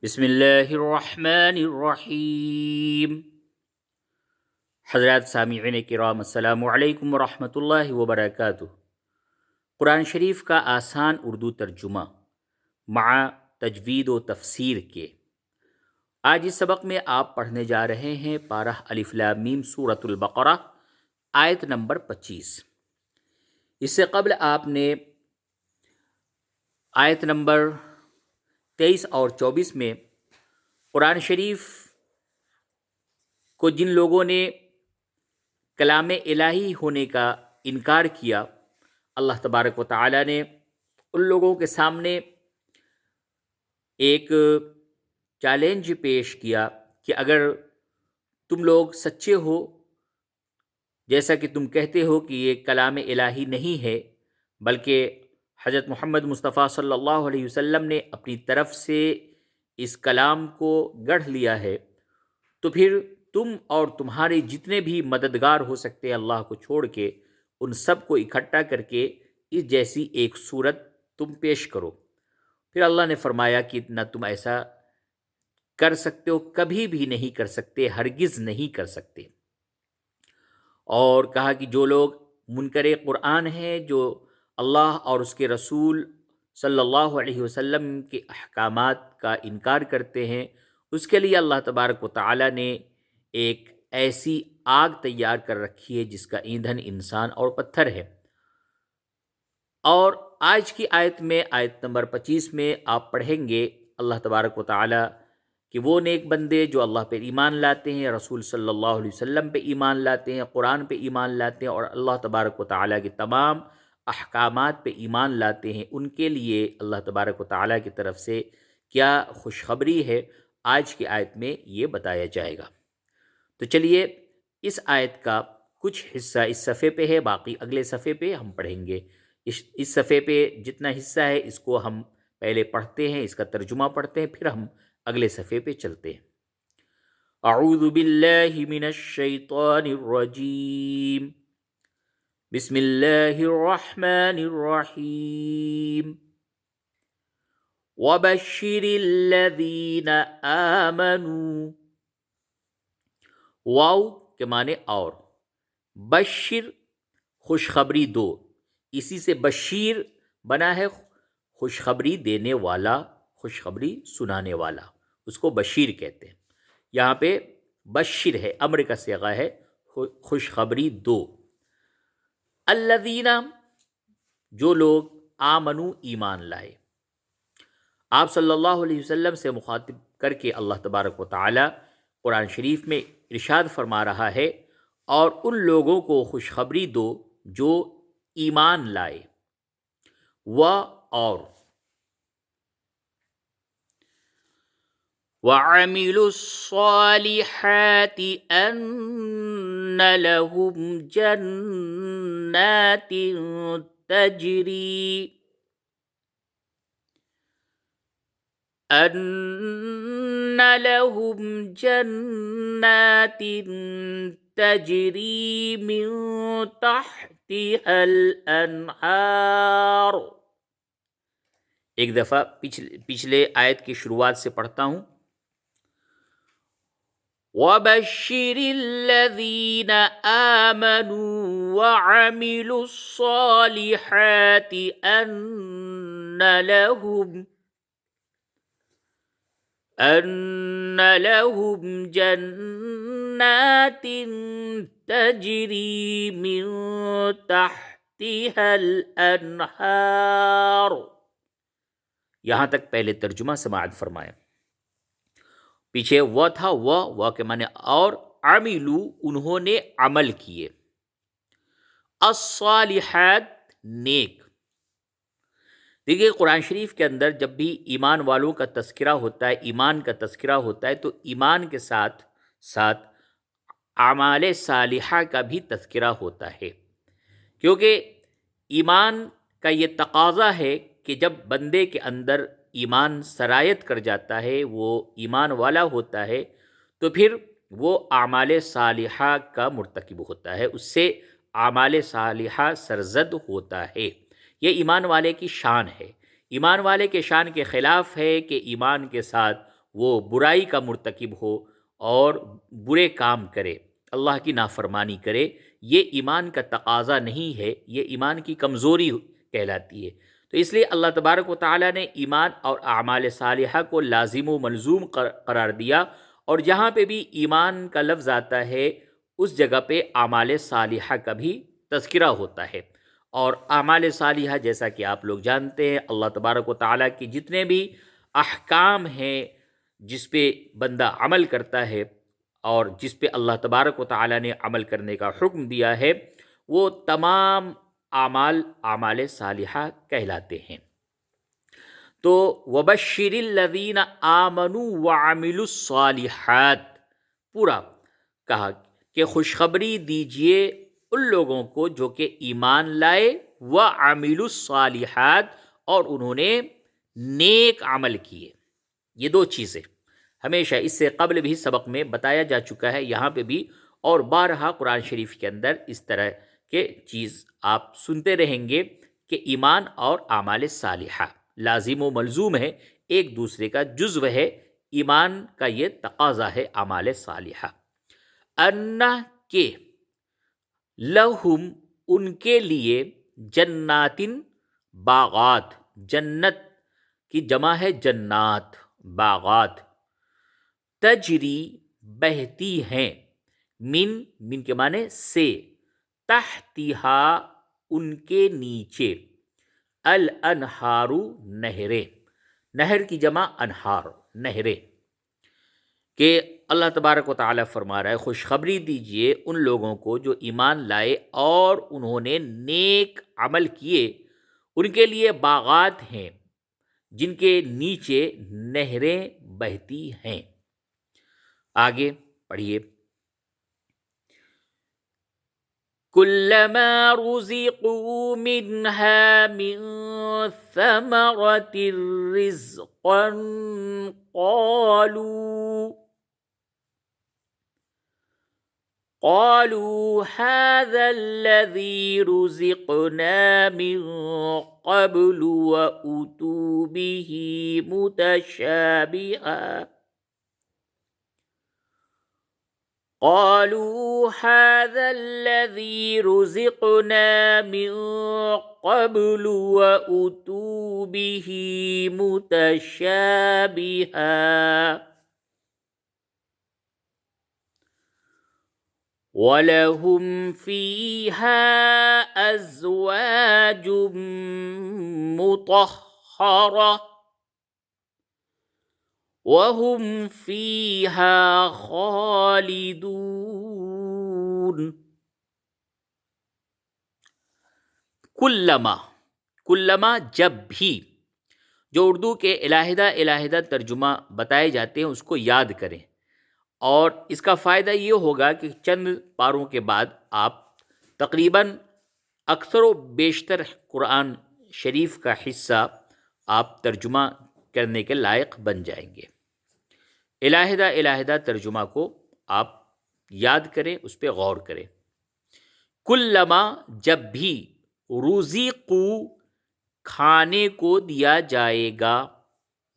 بسم اللہ الرحمن الرحیم۔ حضرات سامعین کرام، السلام علیکم ورحمۃ اللہ وبرکاتہ۔ قرآن شریف کا آسان اردو ترجمہ مع تجوید و تفسیر کے آج اس سبق میں آپ پڑھنے جا رہے ہیں پارہ الف لام میم سورۃ البقرہ آیت نمبر 25۔ اس سے قبل آپ نے آیت نمبر 23 اور 24 میں قرآن شریف کو جن لوگوں نے کلام الہی ہونے کا انکار کیا، اللہ تبارک و تعالی نے ان لوگوں کے سامنے ایک چیلنج پیش کیا کہ اگر تم لوگ سچے ہو، جیسا کہ تم کہتے ہو کہ یہ کلام الہی نہیں ہے بلکہ حضرت محمد مصطفیٰ صلی اللہ علیہ وسلم نے اپنی طرف سے اس کلام کو گڑھ لیا ہے، تو پھر تم اور تمہارے جتنے بھی مددگار ہو سکتے ہیں اللہ کو چھوڑ کے، ان سب کو اکٹھا کر کے اس جیسی ایک صورت تم پیش کرو۔ پھر اللہ نے فرمایا کہ نہ تم ایسا کر سکتے ہو، کبھی بھی نہیں کر سکتے، ہرگز نہیں کر سکتے۔ اور کہا کہ جو لوگ منکر قرآن ہیں، جو اللہ اور اس کے رسول صلی اللہ علیہ وسلم کے احکامات کا انکار کرتے ہیں، اس کے لیے اللہ تبارک و تعالی نے ایک ایسی آگ تیار کر رکھی ہے جس کا ایندھن انسان اور پتھر ہے۔ اور آج کی آیت میں، آیت نمبر 25 میں آپ پڑھیں گے اللہ تبارک و تعالی کہ وہ نیک بندے جو اللہ پہ ایمان لاتے ہیں، رسول صلی اللہ علیہ وسلم پہ ایمان لاتے ہیں، قرآن پہ ایمان لاتے ہیں اور اللہ تبارک و تعالی کے تمام احکامات پہ ایمان لاتے ہیں، ان کے لیے اللہ تبارک و تعالی کی طرف سے کیا خوشخبری ہے، آج کی آیت میں یہ بتایا جائے گا۔ تو چلیے اس آیت کا کچھ حصہ اس صفحے پہ ہے، باقی اگلے صفحے پہ ہم پڑھیں گے۔ اس صفحے پہ جتنا حصہ ہے اس کو ہم پہلے پڑھتے ہیں، اس کا ترجمہ پڑھتے ہیں، پھر ہم اگلے صفحے پہ چلتے ہیں۔ اعوذ باللہ من الشیطان الرجیم، بسم اللہ الرحمن الرحیم۔ وبشر الذین آمنوا، واو کے معنی اور، بشر خوشخبری دو، اسی سے بشیر بنا ہے خوشخبری دینے والا، خوشخبری سنانے والا، اس کو بشیر کہتے ہیں۔ یہاں پہ بشر ہے، امر کا صیغہ ہے، خوشخبری دو۔ الذین، جو لوگ، آمنو، ایمان لائے۔ آپ صلی اللہ علیہ وسلم سے مخاطب کر کے اللہ تبارک و تعالی قرآن شریف میں ارشاد فرما رہا ہے، اور ان لوگوں کو خوشخبری دو جو ایمان لائے، اور وَعَمِلُوا الصَّالِحَاتِ أَنَّ لَهُمْ جَنَّاتٍ تجری من تحتها الانہار۔ ایک دفعہ پچھلے آیت کی شروعات سے پڑھتا ہوں۔ وَبَشِّرِ الَّذِينَ آمَنُوا وَعَمِلُوا الصَّالِحَاتِ أَنَّ لَهُمْ جَنَّاتٍ تَجْرِي مِن تَحْتِهَا الْأَنْهَارُ۔ یہاں تک پہلے ترجمہ سماعت فرمائیں۔ پیچھے وہ تھا، وہ کے معنی اور، عملو، انہوں نے عمل کیے، الصالحات، نیک۔ دیکھیے قرآن شریف کے اندر جب بھی ایمان والوں کا تذکرہ ہوتا ہے، ایمان کا تذکرہ ہوتا ہے، تو ایمان کے ساتھ ساتھ اعمال صالحہ کا بھی تذکرہ ہوتا ہے، کیونکہ ایمان کا یہ تقاضا ہے کہ جب بندے کے اندر ایمان سرایت کر جاتا ہے، وہ ایمان والا ہوتا ہے، تو پھر وہ اعمال صالحہ کا مرتکب ہوتا ہے، اس سے اعمال صالحہ سرزد ہوتا ہے۔ یہ ایمان والے کی شان ہے۔ ایمان والے کے شان کے خلاف ہے کہ ایمان کے ساتھ وہ برائی کا مرتکب ہو اور برے کام کرے، اللہ کی نافرمانی کرے، یہ ایمان کا تقاضا نہیں ہے، یہ ایمان کی کمزوری کہلاتی ہے۔ تو اس لیے اللہ تبارک و تعالیٰ نے ایمان اور اعمال صالحہ کو لازم و ملزوم قرار دیا، اور جہاں پہ بھی ایمان کا لفظ آتا ہے اس جگہ پہ اعمال صالحہ کا بھی تذکرہ ہوتا ہے۔ اور اعمال صالحہ جیسا کہ آپ لوگ جانتے ہیں، اللہ تبارک و تعالیٰ کی جتنے بھی احکام ہیں جس پہ بندہ عمل کرتا ہے اور جس پہ اللہ تبارک و تعالیٰ نے عمل کرنے کا حکم دیا ہے، وہ تمام اعمال صالحہ کہلاتے ہیں۔ تو وَبَشِّرِ الَّذِينَ آمَنُوا وَعَمِلُوا الصَّالِحَاتِ پورا کہا کہ خوشخبری دیجئے ان لوگوں کو جو کہ ایمان لائے، وَعَمِلُوا الصَّالِحَاتِ اور انہوں نے نیک عمل کیے۔ یہ دو چیزیں ہمیشہ اس سے قبل بھی سبق میں بتایا جا چکا ہے، یہاں پہ بھی اور بارہا قرآن شریف کے اندر اس طرح کے چیز آپ سنتے رہیں گے کہ ایمان اور اعمال صالحہ لازم و ملزوم ہے، ایک دوسرے کا جزو ہے، ایمان کا یہ تقاضا ہے اعمال صالحہ۔ انا کے لہم ان کے لیے جناتن باغات، جنت کی جمع ہے جنات، باغات، تجری بہتی ہیں، من کے معنی سے، تحتہا ان کے نیچے، الانہار نہریں، نہر کی جمع انہار، نہریں، کہ اللہ تبارک و تعالیٰ فرما رہا ہے خوشخبری دیجئے ان لوگوں کو جو ایمان لائے اور انہوں نے نیک عمل کیے، ان کے لیے باغات ہیں جن کے نیچے نہریں بہتی ہیں۔ آگے پڑھیے، کلما رزقوا منها من ثمرة رزقا قالوا هذا الذي رزقنا من قبل وأتوا به متشابها قالوا هذا الذي رزقنا من قبل وأتوا به متشابها وَلَهُمْ فِيهَا أَزْوَاجٌ مُطَهَّرَةٌ وَهُمْ فِيهَا خَالِدُونَ۔ کلما جب بھی، جو اردو کے علیحدہ ترجمہ بتائے جاتے ہیں اس کو یاد کریں، اور اس کا فائدہ یہ ہوگا کہ چند پاروں کے بعد آپ تقریباً اکثر و بیشتر قرآن شریف کا حصہ آپ ترجمہ کرنے کے لائق بن جائیں گے۔ علیحدہ ترجمہ کو آپ یاد کریں، اس پہ غور کریں۔ کلما جب بھی، رزقو کھانے کو دیا جائے گا،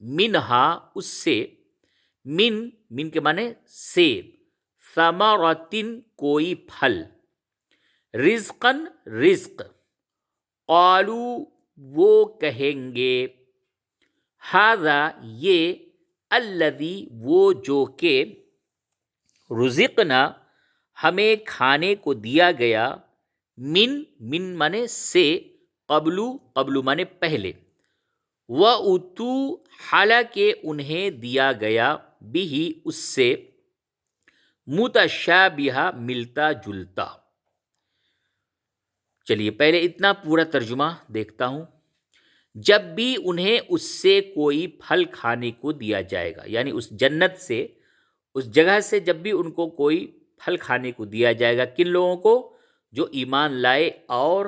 منہا اس سے، من کے معنی سے، ثمرتن کوئی پھل، رزقن رزق، قالو وہ کہیں گے، ھذا یہ، الذی وہ جو کہ، رزقنا ہمیں کھانے کو دیا گیا، من معنی سے، قبل معنی پہلے، وَأُتُو حالانکہ انہیں دیا گیا، بھی اس سے، متشابہہ ملتا جلتا۔ چلیے پہلے اتنا پورا ترجمہ دیکھتا ہوں۔ جب بھی انہیں اس سے کوئی پھل کھانے کو دیا جائے گا، یعنی اس جنت سے، اس جگہ سے جب بھی ان کو کوئی پھل کھانے کو دیا جائے گا، کن لوگوں کو؟ جو ایمان لائے اور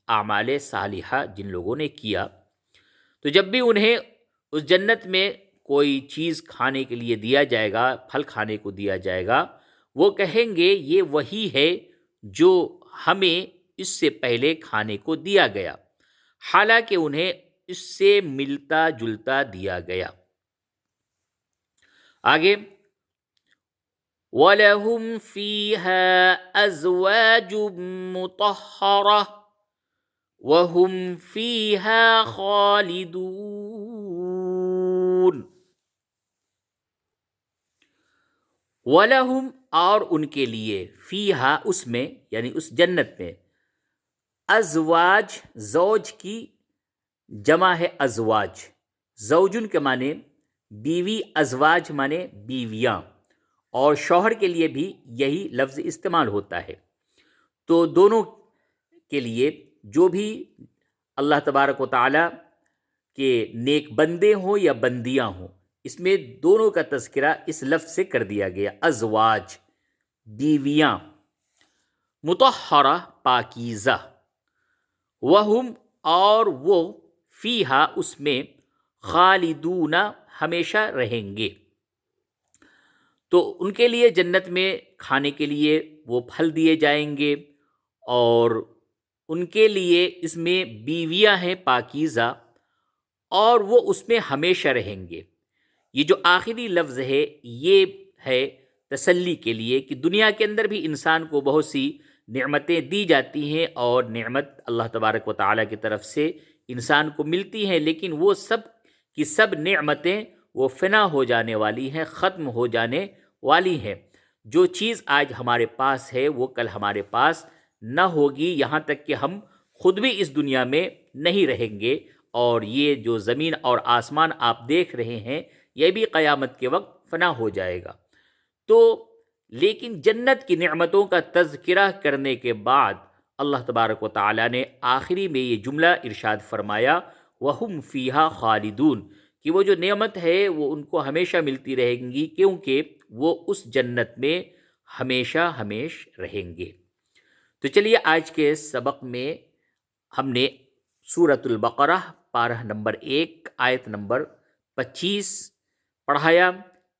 اعمال صالحہ جن لوگوں نے کیا۔ تو جب بھی انہیں اس جنت میں کوئی چیز کھانے کے لیے دیا جائے گا، پھل کھانے کو دیا جائے گا، وہ کہیں گے یہ وہی ہے جو ہمیں اس سے پہلے کھانے کو دیا گیا، حالانکہ انہیں اس سے ملتا جلتا دیا گیا۔ آگے وَلَهُمْ فِيهَا أَزْوَاجٌ مُطَهَّرَةٌ وَهُمْ فِيهَا خَالِدُونَ. وَلَهُمْ اور ان کے لیے فیہا اس میں یعنی اس جنت میں ازواج زوج کی جمع ہے ازواج. زوجن کے معنی بیوی، ازواج معنی بیویاں، اور شوہر کے لیے بھی یہی لفظ استعمال ہوتا ہے. تو دونوں کے لیے جو بھی اللہ تبارک و تعالی کے نیک بندے ہوں یا بندیاں ہوں، اس میں دونوں کا تذکرہ اس لفظ سے کر دیا گیا. ازواج بیویاں، مطہرہ پاکیزہ، وہم اور وہ فیہا اس میں خالدون ہمیشہ رہیں گے. تو ان کے لیے جنت میں کھانے کے لیے وہ پھل دیے جائیں گے، اور ان کے لیے اس میں بیویاں ہیں پاکیزہ، اور وہ اس میں ہمیشہ رہیں گے. یہ جو آخری لفظ ہے یہ ہے تسلی کے لیے کہ دنیا کے اندر بھی انسان کو بہت سی نعمتیں دی جاتی ہیں، اور نعمت اللہ تبارک و تعالیٰ کی طرف سے انسان کو ملتی ہیں، لیکن وہ سب کی سب نعمتیں وہ فنا ہو جانے والی ہیں، ختم ہو جانے والی ہیں. جو چیز آج ہمارے پاس ہے وہ کل ہمارے پاس نہ ہوگی، یہاں تک کہ ہم خود بھی اس دنیا میں نہیں رہیں گے. اور یہ جو زمین اور آسمان آپ دیکھ رہے ہیں یہ بھی قیامت کے وقت فنا ہو جائے گا. تو لیکن جنت کی نعمتوں کا تذکرہ کرنے کے بعد اللہ تبارک و تعالیٰ نے آخری میں یہ جملہ ارشاد فرمایا وَهُمْ فِيهَا خَالِدُونَ، کہ وہ جو نعمت ہے وہ ان کو ہمیشہ ملتی رہیں گی، کیونکہ وہ اس جنت میں ہمیشہ رہیں گے. تو چلیے آج کے سبق میں ہم نے سورۃ البقرہ پارہ نمبر 1 آیت نمبر 25 پڑھایا.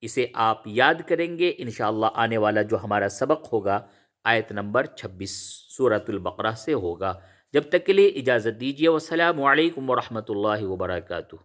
اسے آپ یاد کریں گے، انشاءاللہ آنے والا جو ہمارا سبق ہوگا آیت نمبر 26 سورۃ البقرہ سے ہوگا. جب تک کے لیے اجازت دیجیے. والسلام علیکم ورحمۃ اللہ وبرکاتہ.